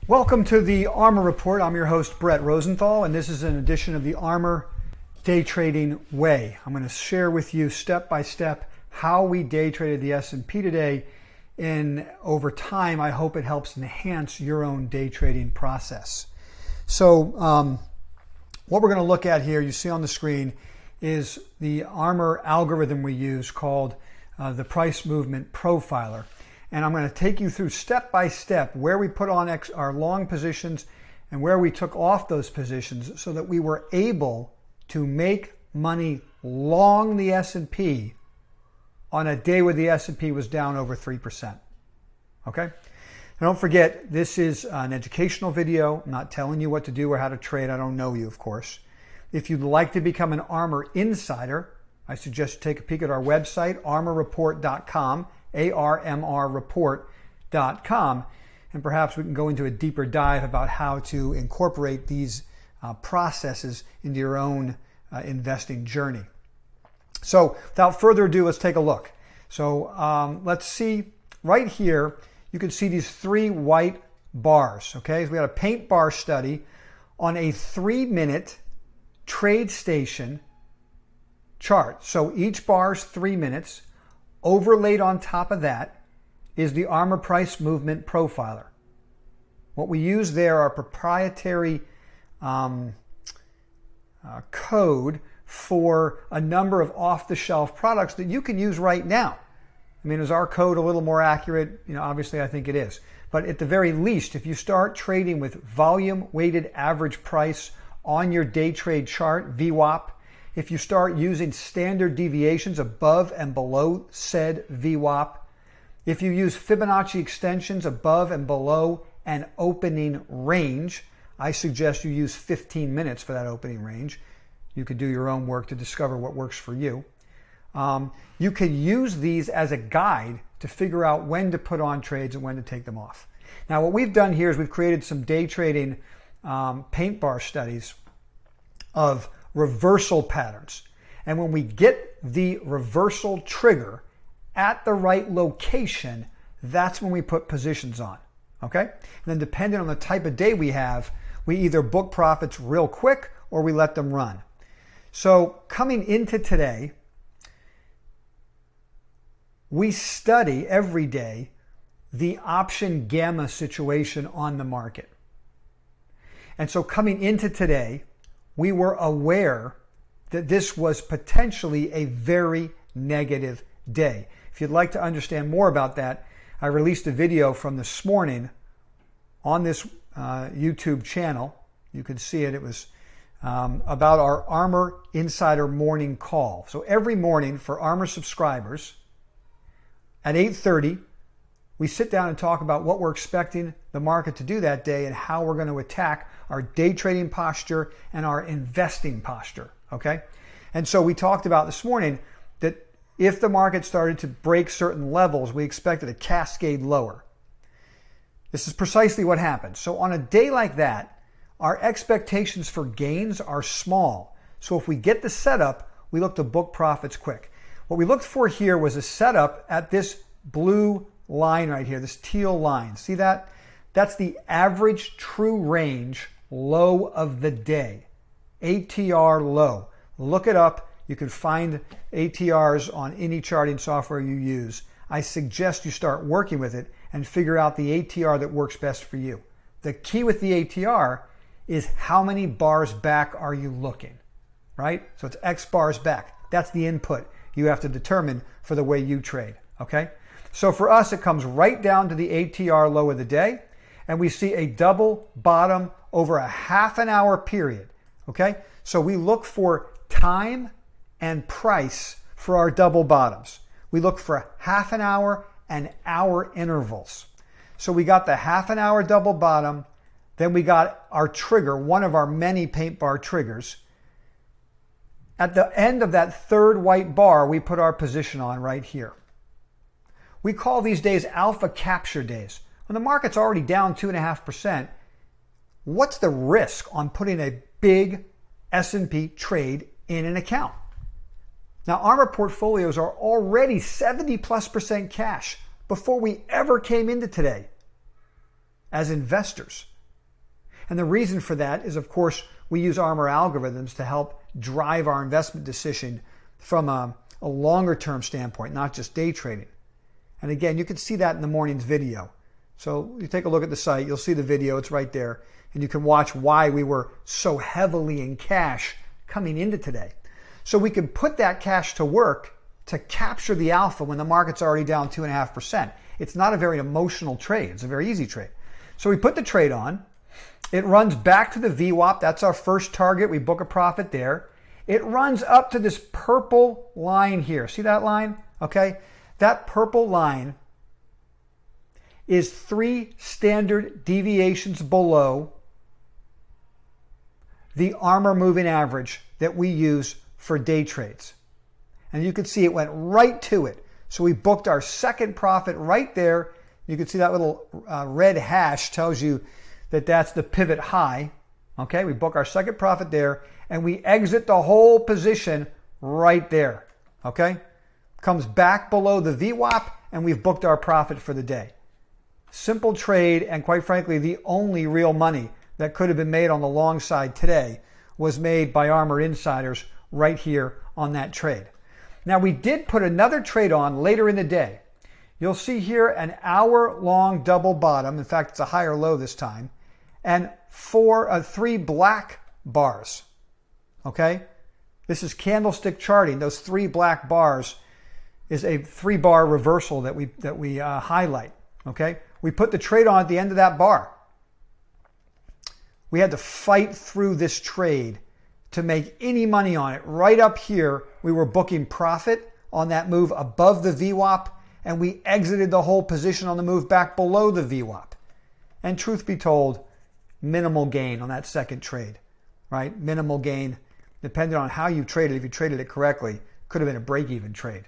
Welcome to the ARMR Report. I'm your host, Brett Rosenthal, and this is an edition of the ARMR Day Trading Way. I'm going to share with you step by step how we day traded the S&P today, and over time, I hope it helps enhance your own day trading process. So what we're going to look at here, you see on the screen, is the ARMR algorithm we use called the Price Movement Profiler. And I'm going to take you through step by step where we put on our long positions and where we took off those positions so that we were able to make money long the S&P on a day where the S&P was down over 3%. Okay? And don't forget, this is an educational video. I'm not telling you what to do or how to trade. I don't know you, of course. If you'd like to become an ARMR insider, I suggest you take a peek at our website, armrreport.com. ARMRreport.com, and perhaps we can go into a deeper dive about how to incorporate these processes into your own investing journey. So without further ado, let's take a look. So let's see right here, you can see these three white bars. Okay, so we got a paint bar study on a 3-minute trade station chart. So each bar is 3 minutes. Overlaid on top of that is the ARMR Price Movement Profiler. What we use there are proprietary code for a number of off-the-shelf products that you can use right now. I mean, is our code a little more accurate? You know, obviously I think it is. But at the very least, if you start trading with volume-weighted average price on your day trade chart, VWAP, if you start using standard deviations above and below said VWAP, if you use Fibonacci extensions above and below an opening range, I suggest you use 15 minutes for that opening range. You could do your own work to discover what works for you. You can use these as a guide to figure out when to put on trades and when to take them off. Now, what we've done here is we've created some day trading paint bar studies of reversal patterns. And when we get the reversal trigger at the right location, that's when we put positions on. Okay? And then depending on the type of day we have, we either book profits real quick or we let them run. So coming into today, we study every day the option gamma situation on the market. And so coming into today, we were aware that this was potentially a very negative day. If you'd like to understand more about that, I released a video from this morning on this YouTube channel. You can see it. It was about our ARMR Insider Morning Call. So every morning for ARMR subscribers at 8:30, we sit down and talk about what we're expecting the market to do that day and how we're going to attack our day trading posture and our investing posture, okay? And so we talked about this morning that if the market started to break certain levels, we expected a cascade lower. This is precisely what happened. So on a day like that, our expectations for gains are small. So if we get the setup, we look to book profits quick. What we looked for here was a setup at this blue line right here, this teal line. See that? That's the average true range low of the day. ATR low. Look it up. You can find ATRs on any charting software you use. I suggest you start working with it and figure out the ATR that works best for you. The key with the ATR is how many bars back are you looking, right? So it's X bars back. That's the input you have to determine for the way you trade, okay? So for us, it comes right down to the ATR low of the day, and we see a double bottom over a half an hour period, okay? So we look for time and price for our double bottoms. We look for half an hour and hour intervals. So we got the half an hour double bottom, then we got our trigger, one of our many paint bar triggers. At the end of that third white bar, we put our position on right here. We call these days alpha capture days. When the market's already down 2.5%, what's the risk on putting a big S&P trade in an account? Now, ARMR portfolios are already 70+% cash before we ever came into today as investors. And the reason for that is, of course, we use ARMR algorithms to help drive our investment decision from a longer term standpoint, not just day trading. And again, you can see that in the morning's video. So you take a look at the site, you'll see the video, it's right there. And you can watch why we were so heavily in cash coming into today. So we can put that cash to work to capture the alpha when the market's already down 2.5%. It's not a very emotional trade. It's a very easy trade. So we put the trade on. It runs back to the VWAP. That's our first target. We book a profit there. It runs up to this purple line here. See that line? Okay. That purple line is 3 standard deviations below the ARMR moving average that we use for day trades. And you can see it went right to it. So we booked our second profit right there. You can see that little red hash tells you that that's the pivot high. Okay, we book our second profit there and we exit the whole position right there. Okay, comes back below the VWAP and we've booked our profit for the day. Simple trade, and quite frankly, the only real money that could have been made on the long side today was made by ARMR insiders right here on that trade. Now, we did put another trade on later in the day. You'll see here an hour-long double bottom. In fact, it's a higher low this time. And 3 black bars. Okay? This is candlestick charting. Those 3 black bars is a 3-bar reversal that we highlight. Okay? We put the trade on at the end of that bar. We had to fight through this trade to make any money on it. Right up here, we were booking profit on that move above the VWAP, and we exited the whole position on the move back below the VWAP. And truth be told, minimal gain on that second trade, right? Minimal gain, depending on how you traded. If you traded it correctly, could have been a break-even trade.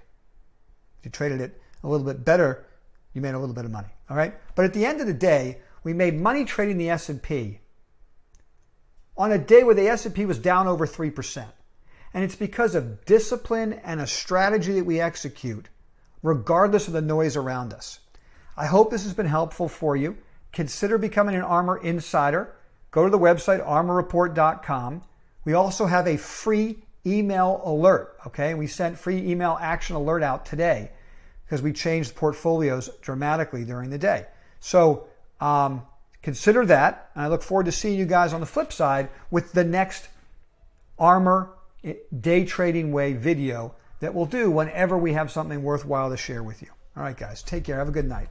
If you traded it a little bit better, you made a little bit of money, all right? But at the end of the day, we made money trading the S&P on a day where the S&P was down over 3%. And it's because of discipline and a strategy that we execute, regardless of the noise around us. I hope this has been helpful for you. Consider becoming an ARMR insider. Go to the website, armrreport.com. We also have a free email alert, okay? We sent free email action alert out today because we changed portfolios dramatically during the day. So consider that, and I look forward to seeing you guys on the flip side with the next ARMR Day Trading Way video that we'll do whenever we have something worthwhile to share with you. All right, guys, take care. Have a good night.